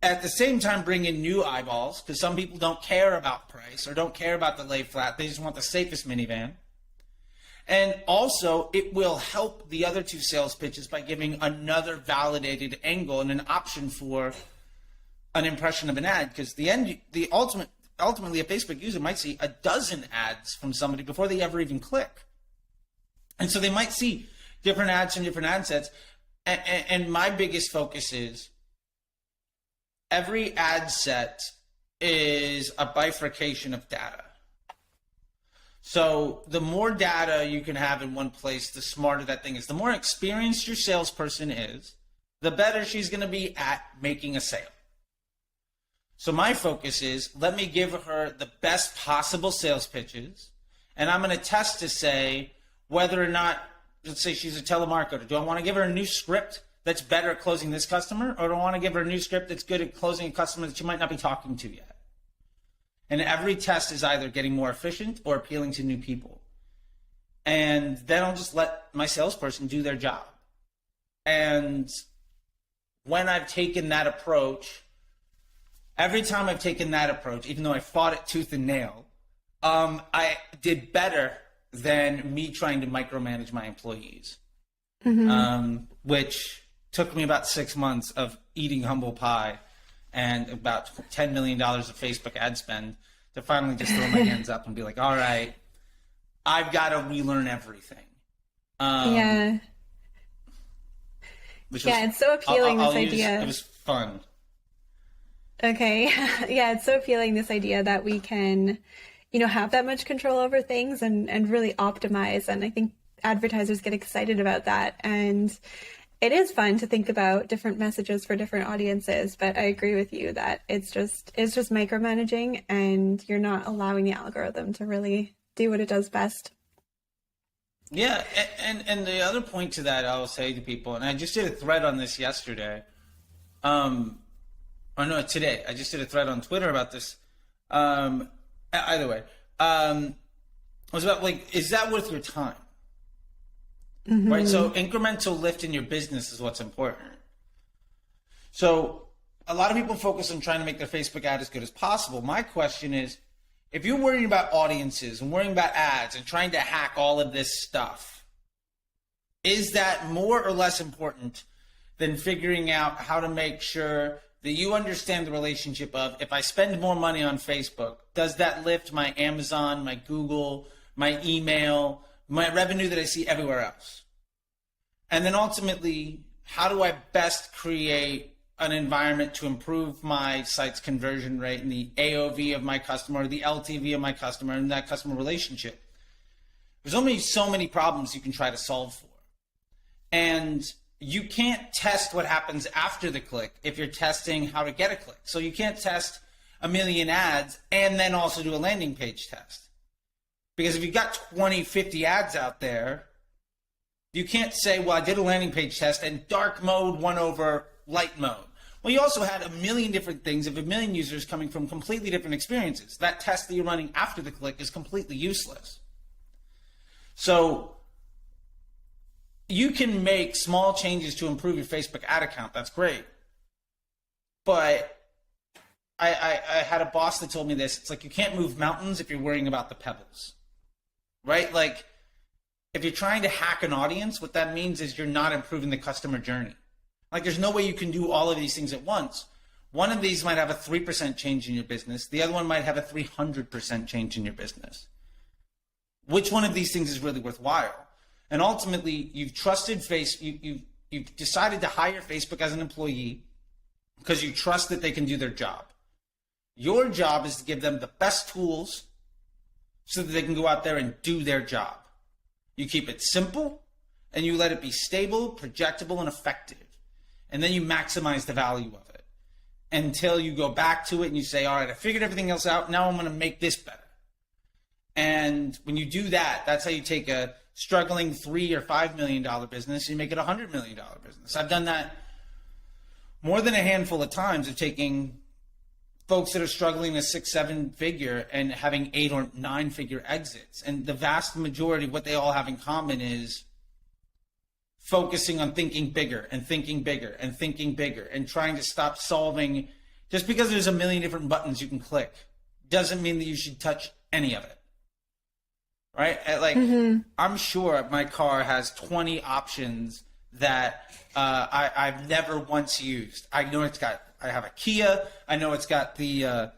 Speaker 2: at the same time, bring in new eyeballs, because some people don't care about price or don't care about the lay flat. They just want the safest minivan. And also, it will help the other two sales pitches by giving another validated angle and an option for an impression of an ad, because ultimately, a Facebook user might see a dozen ads from somebody before they ever even click. And so they might see different ads from different ad sets. And my biggest focus is every ad set is a bifurcation of data. So the more data you can have in one place, the smarter that thing is. The more experienced your salesperson is, the better she's going to be at making a sale. So my focus is, let me give her the best possible sales pitches, and I'm going to test to say whether or not, let's say she's a telemarketer, do I want to give her a new script that's better at closing this customer, or do I want to give her a new script that's good at closing a customer that she might not be talking to yet? And every test is either getting more efficient or appealing to new people. And then I'll just let my salesperson do their job. And when I've taken that approach, every time I've taken that approach, even though I fought it tooth and nail, I did better than me trying to micromanage my employees, which took me about 6 months of eating humble pie and about $10 million of Facebook ad spend to finally just throw my hands up and be like, all right, I've got to relearn everything.
Speaker 1: Yeah. It's so appealing, this idea.
Speaker 2: It was fun.
Speaker 1: Okay. Yeah, it's so appealing, this idea that we can, have that much control over things and really optimize. And I think advertisers get excited about that. And it is fun to think about different messages for different audiences, but I agree with you that it's just micromanaging, and you're not allowing the algorithm to really do what it does best.
Speaker 2: Yeah, and the other point to that I'll say to people, and I just did a thread on this yesterday, today. I just did a thread on Twitter about this. Either way, it was about, is that worth your time? Mm-hmm. Right? So incremental lift in your business is what's important. So a lot of people focus on trying to make their Facebook ad as good as possible. My question is, if you're worrying about audiences and worrying about ads and trying to hack all of this stuff, is that more or less important than figuring out how to make sure that you understand the relationship of, if I spend more money on Facebook, does that lift my Amazon, my Google, my email, my revenue that I see everywhere else? And then ultimately, how do I best create an environment to improve my site's conversion rate and the AOV of my customer, the LTV of my customer, and that customer relationship? There's only so many problems you can try to solve for. And you can't test what happens after the click if you're testing how to get a click. So you can't test a million ads and then also do a landing page test. Because if you've got 20, 50 ads out there, you can't say, well, I did a landing page test and dark mode won over light mode. Well, you also had a million different things of a million users coming from completely different experiences. That test that you're running after the click is completely useless. So you can make small changes to improve your Facebook ad account. That's great. But I had a boss that told me this. It's like, you can't move mountains if you're worrying about the pebbles, right? Like, if you're trying to hack an audience, what that means is you're not improving the customer journey. Like, there's no way you can do all of these things at once. One of these might have a 3% change in your business. The other one might have a 300% change in your business. Which one of these things is really worthwhile? And ultimately, you've trusted you've decided to hire Facebook as an employee because you trust that they can do their job. Your job is to give them the best tools so that they can go out there and do their job. You keep it simple, and you let it be stable, projectable, and effective. And then you maximize the value of it. until you go back to it and you say, all right, I figured everything else out. Now I'm going to make this better. And when you do that, that's how you take a struggling $3 or $5 million business and you make it a $100 million business. I've done that more than a handful of times, of taking folks that are struggling a 6-7 figure and having 8 or 9 figure exits. And the vast majority of what they all have in common is focusing on thinking bigger and thinking bigger and thinking bigger and trying to stop solving. Just because there's a million different buttons you can click doesn't mean that you should touch any of it. Right? Like, I'm sure my car has 20 options that I've never once used. I know I have a Kia. I know it's got the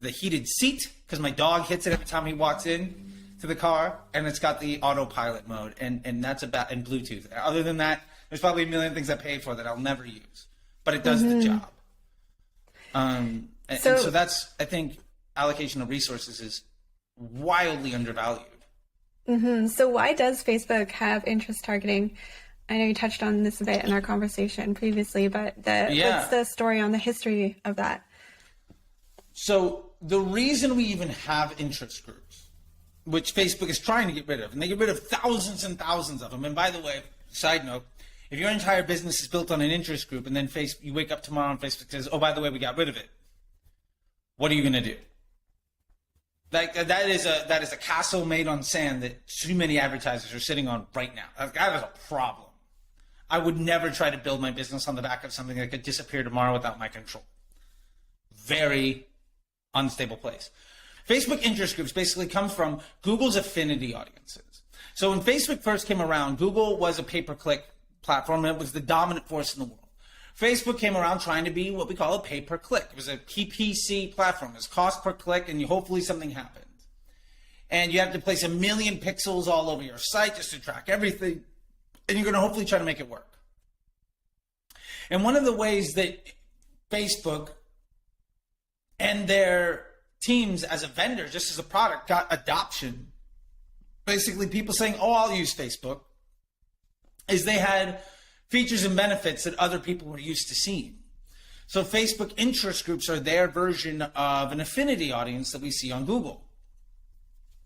Speaker 2: heated seat because my dog hits it every time he walks in to the car, and it's got the autopilot mode, and that's about, and Bluetooth. Other than that, there's probably a million things I paid for that I'll never use, but it does the job. And so that's, I think, allocation of resources is wildly undervalued.
Speaker 1: So why does Facebook have interest targeting? I know you touched on this a bit in our conversation previously, but what's the story on the history of that? So
Speaker 2: the reason we even have interest groups, which Facebook is trying to get rid of, and they get rid of thousands and thousands of them. And by the way, side note, if your entire business is built on an interest group and then you wake up tomorrow and Facebook says, oh, by the way, we got rid of it, what are you going to do? Like, that is a castle made on sand that too many advertisers are sitting on right now. That is a problem. I would never try to build my business on the back of something that could disappear tomorrow without my control. Very unstable place. Facebook interest groups basically come from Google's affinity audiences. So when Facebook first came around, Google was a pay-per-click platform, and it was the dominant force in the world. Facebook came around trying to be what we call a pay-per-click. It was a PPC platform. It was cost per click, and hopefully something happened. And you have to place 1 million pixels all over your site just to track everything, and you're going to hopefully try to make it work. And one of the ways that Facebook and their teams as a vendor, just as a product, got adoption, basically people saying, oh, I'll use Facebook, is they had features and benefits that other people were used to seeing. So Facebook interest groups are their version of an affinity audience that we see on Google.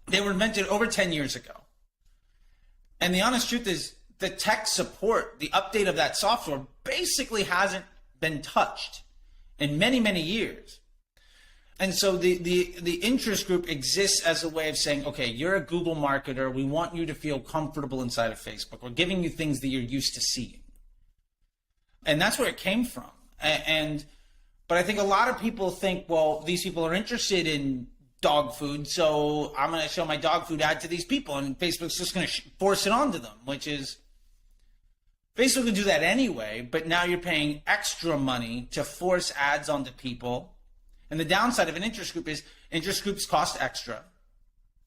Speaker 2: They were invented over 10 years ago. And the honest truth is, the tech support, the update of that software basically hasn't been touched in many, many years. And so the interest group exists as a way of saying, okay, you're a Google marketer. We want you to feel comfortable inside of Facebook. We're giving you things that you're used to seeing. And that's where it came from. But I think a lot of people think, well, these people are interested in dog food, so I'm going to show my dog food ad to these people, and Facebook's just going to force it onto them, which is, Facebook would do that anyway, but now you're paying extra money to force ads onto people. And the downside of an interest group is interest groups cost extra.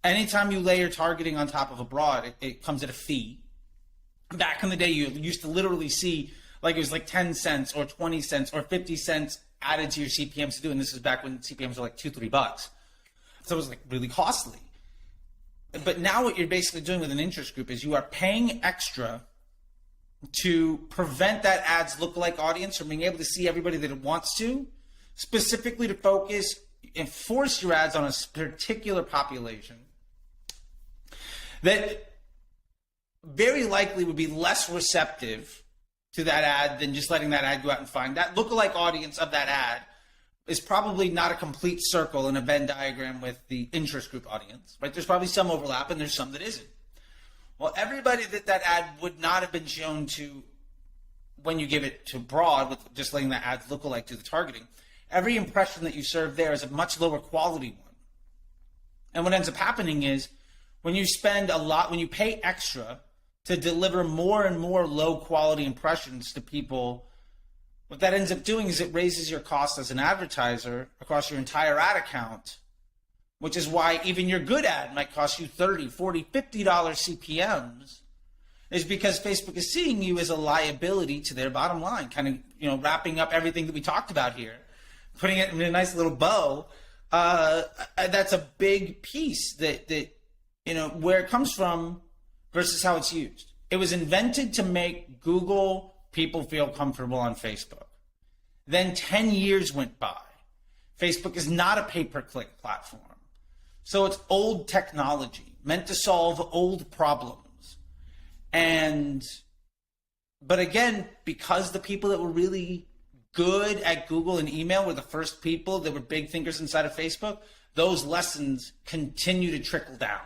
Speaker 2: Anytime you layer targeting on top of a broad, it comes at a fee. Back in the day, you used to literally see, like, it was like 10 cents or 20 cents or 50 cents added to your CPMs to do. And this is back when CPMs were like $2-3. So it was like really costly. But now what you're basically doing with an interest group is you are paying extra to prevent that ad's lookalike audience from being able to see everybody that it wants to, specifically to focus and force your ads on a particular population that very likely would be less receptive to that ad than just letting that ad go out and find. That lookalike audience of that ad is probably not a complete circle in a Venn diagram with the interest group audience, right? There's probably some overlap and there's some that isn't. Well, everybody that ad would not have been shown to when you give it to broad with just letting that ad lookalike do the targeting, every impression that you serve there is a much lower quality one. And what ends up happening is when you spend a lot, when you pay extra to deliver more and more low quality impressions to people, what that ends up doing is it raises your cost as an advertiser across your entire ad account, which is why even your good ad might cost you $30, $40, $50 CPMs, is because Facebook is seeing you as a liability to their bottom line, kind of, wrapping up everything that we talked about here, putting it in a nice little bow. That's a big piece that where it comes from versus how it's used. It was invented to make Google people feel comfortable on Facebook. Then 10 years went by. Facebook is not a pay-per-click platform. So it's old technology meant to solve old problems. But again, because the people that were really good at Google and email were the first people that were big thinkers inside of Facebook, those lessons continue to trickle down.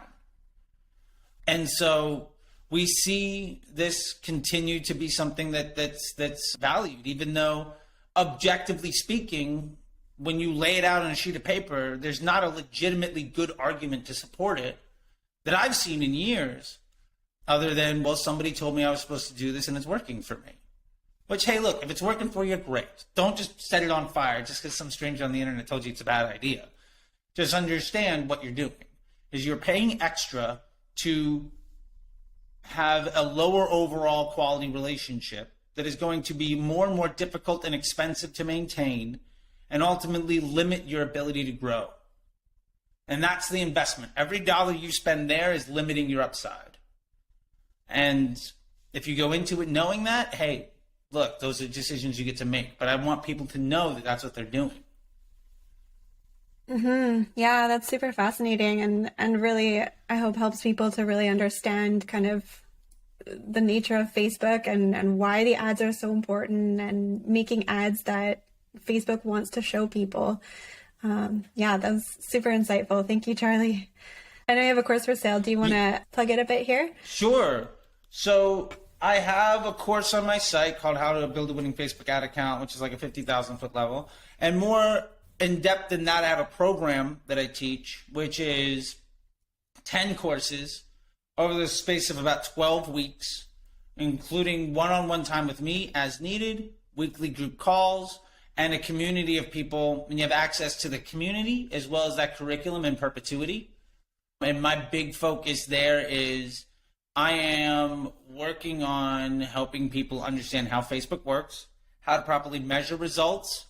Speaker 2: And so we see this continue to be something that's valued, even though objectively speaking, when you lay it out on a sheet of paper, there's not a legitimately good argument to support it that I've seen in years, other than, well, somebody told me I was supposed to do this and it's working for me. Which, hey, look, if it's working for you, great. Don't just set it on fire just because some stranger on the internet told you it's a bad idea. Just understand what you're doing is you're paying extra to have a lower overall quality relationship that is going to be more and more difficult and expensive to maintain and ultimately limit your ability to grow. And that's the investment. Every dollar you spend there is limiting your upside. And if you go into it knowing that, hey, look, those are decisions you get to make. But I want people to know that that's what they're doing.
Speaker 1: Yeah, that's super fascinating. And really, I hope helps people to really understand kind of the nature of Facebook and why the ads are so important and making ads that Facebook wants to show people. Yeah, that was super insightful. Thank you, Charlie. I know you have a course for sale. Do you want to plug it a bit here?
Speaker 2: Sure. So I have a course on my site called How to Build a Winning Facebook Ad Account, which is like a 50,000 foot level. And more in depth than that, I have a program that I teach, which is 10 courses over the space of about 12 weeks, including one-on-one time with me as needed, weekly group calls, and a community of people. And you have access to the community as well as that curriculum in perpetuity. And my big focus there is I am working on helping people understand how Facebook works, how to properly measure results,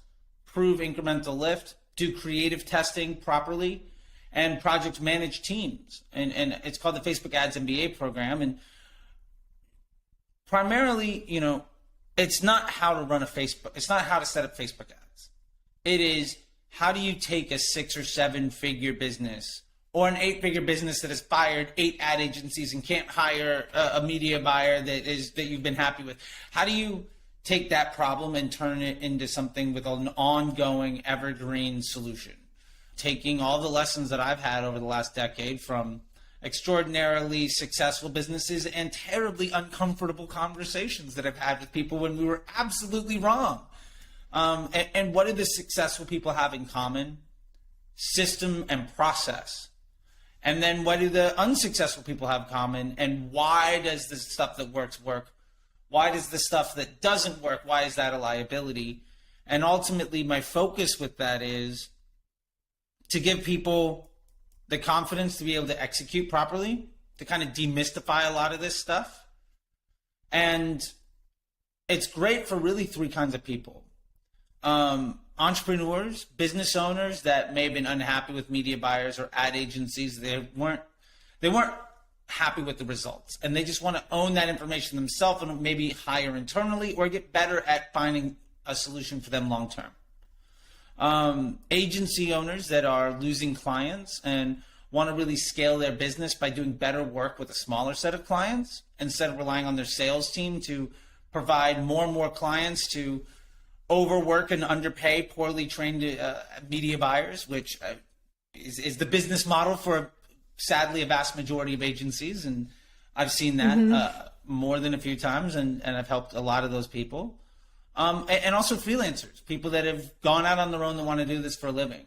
Speaker 2: prove incremental lift, do creative testing properly, and project manage teams. And it's called the Facebook Ads MBA program. And primarily, you know, it's not how to run a Facebook. It's not how to set up Facebook ads. It is how do you take a 6 or 7 figure business or an 8-figure business that has fired 8 ad agencies and can't hire a media buyer that you've been happy with. How do you take that problem and turn it into something with an ongoing evergreen solution? Taking all the lessons that I've had over the last decade from extraordinarily successful businesses and terribly uncomfortable conversations that I've had with people when we were absolutely wrong. And what do the successful people have in common? System and process. And then what do the unsuccessful people have in common? And why does the stuff that works work? Why does the stuff that doesn't work, why is that a liability? And ultimately, my focus with that is to give people the confidence to be able to execute properly, to kind of demystify a lot of this stuff. And it's great for really 3 kinds of people. Entrepreneurs, business owners that may have been unhappy with media buyers or ad agencies. They weren't happy with the results, and they just want to own that information themselves and maybe hire internally or get better at finding a solution for them long term. Agency owners that are losing clients and want to really scale their business by doing better work with a smaller set of clients instead of relying on their sales team to provide more and more clients to overwork and underpay poorly trained media buyers, which is the business model for sadly a vast majority of agencies. And I've seen that more than a few times, and I've helped a lot of those people. And also freelancers, people that have gone out on their own that want to do this for a living.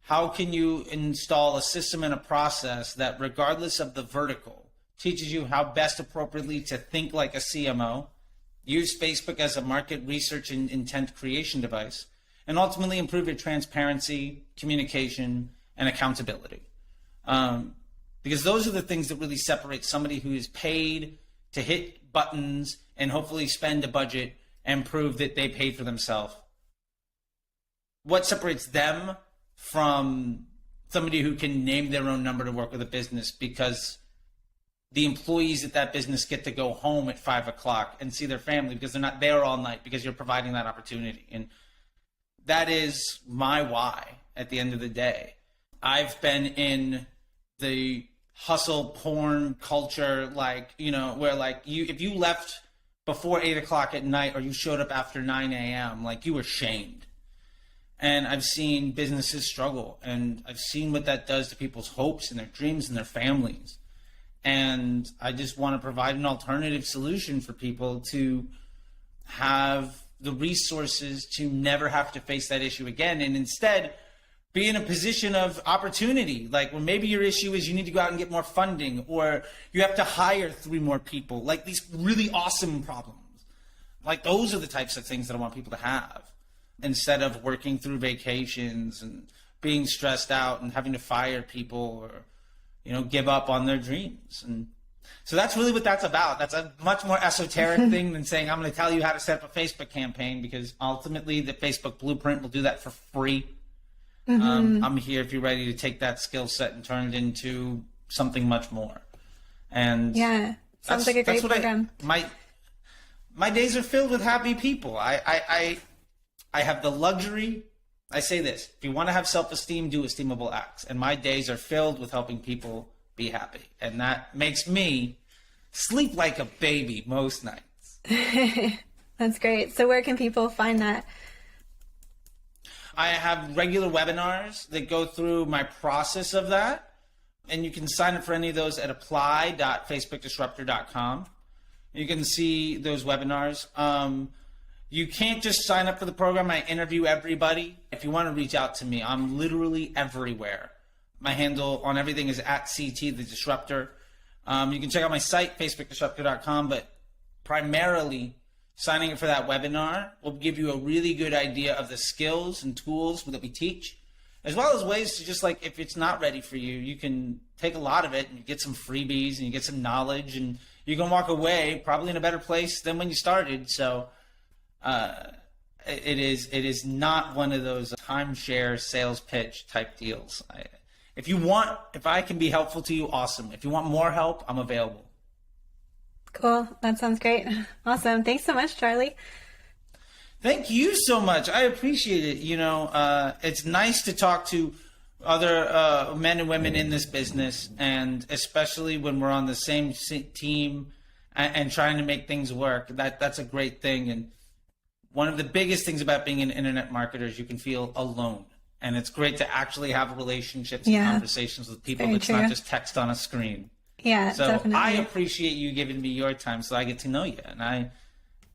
Speaker 2: How can you install a system and a process that, regardless of the vertical, teaches you how best appropriately to think like a CMO, use Facebook as a market research and intent creation device, and ultimately improve your transparency, communication, and accountability? Because those are the things that really separate somebody who is paid to hit buttons and hopefully spend a budget and prove that they paid for themselves. What separates them from somebody who can name their own number to work with a business because the employees at that business get to go home at 5 o'clock and see their family because they're not there all night because you're providing that opportunity. And that is my why at the end of the day. I've been in the hustle porn culture, like, you know, where like if you left before 8 o'clock at night or you showed up after 9 a.m., like you were shamed. And I've seen businesses struggle, and I've seen what that does to people's hopes and their dreams and their families. And I just want to provide an alternative solution for people to have the resources to never have to face that issue again, and instead be in a position of opportunity. Like, when maybe your issue is you need to go out and get more funding, or you have to hire 3 more people, like these really awesome problems. Like, those are the types of things that I want people to have, instead of working through vacations and being stressed out and having to fire people or, you know, give up on their dreams. And so that's really what that's about. That's a much more esoteric thing than saying, I'm going to tell you how to set up a Facebook campaign, because ultimately the Facebook blueprint will do that for free. I'm here if you're ready to take that skill set and turn it into something much more. And
Speaker 1: yeah, sounds like a great program.
Speaker 2: My days are filled with happy people. I have the luxury. I say this: if you want to have self-esteem, do esteemable acts. And my days are filled with helping people be happy, and that makes me sleep like a baby most nights.
Speaker 1: That's great. So where can people find that?
Speaker 2: I have regular webinars that go through my process of that, and you can sign up for any of those at apply.facebookdisruptor.com. You can see those webinars. You can't just sign up for the program. I interview everybody. If you want to reach out to me, I'm literally everywhere. My handle on everything is @CTTheDisruptor. You can check out my site, facebookdisruptor.com, but primarily signing up for that webinar will give you a really good idea of the skills and tools that we teach, as well as ways to just, like, if it's not ready for you, you can take a lot of it and you get some freebies and you get some knowledge, and you can walk away probably in a better place than when you started. So it is not one of those timeshare sales pitch type deals. If I can be helpful to you, awesome. If you want more help, I'm available.
Speaker 1: Cool. That sounds great. Awesome. Thanks so much, Charlie.
Speaker 2: Thank you so much. I appreciate it. You know, it's nice to talk to other men and women in this business, and especially when we're on the same team and trying to make things work. That's a great thing. And one of the biggest things about being an internet marketer is you can feel alone. And it's great to actually have relationships and conversations with people that's not just text on a screen.
Speaker 1: Yeah,
Speaker 2: so
Speaker 1: definitely.
Speaker 2: I appreciate you giving me your time so I get to know you. And I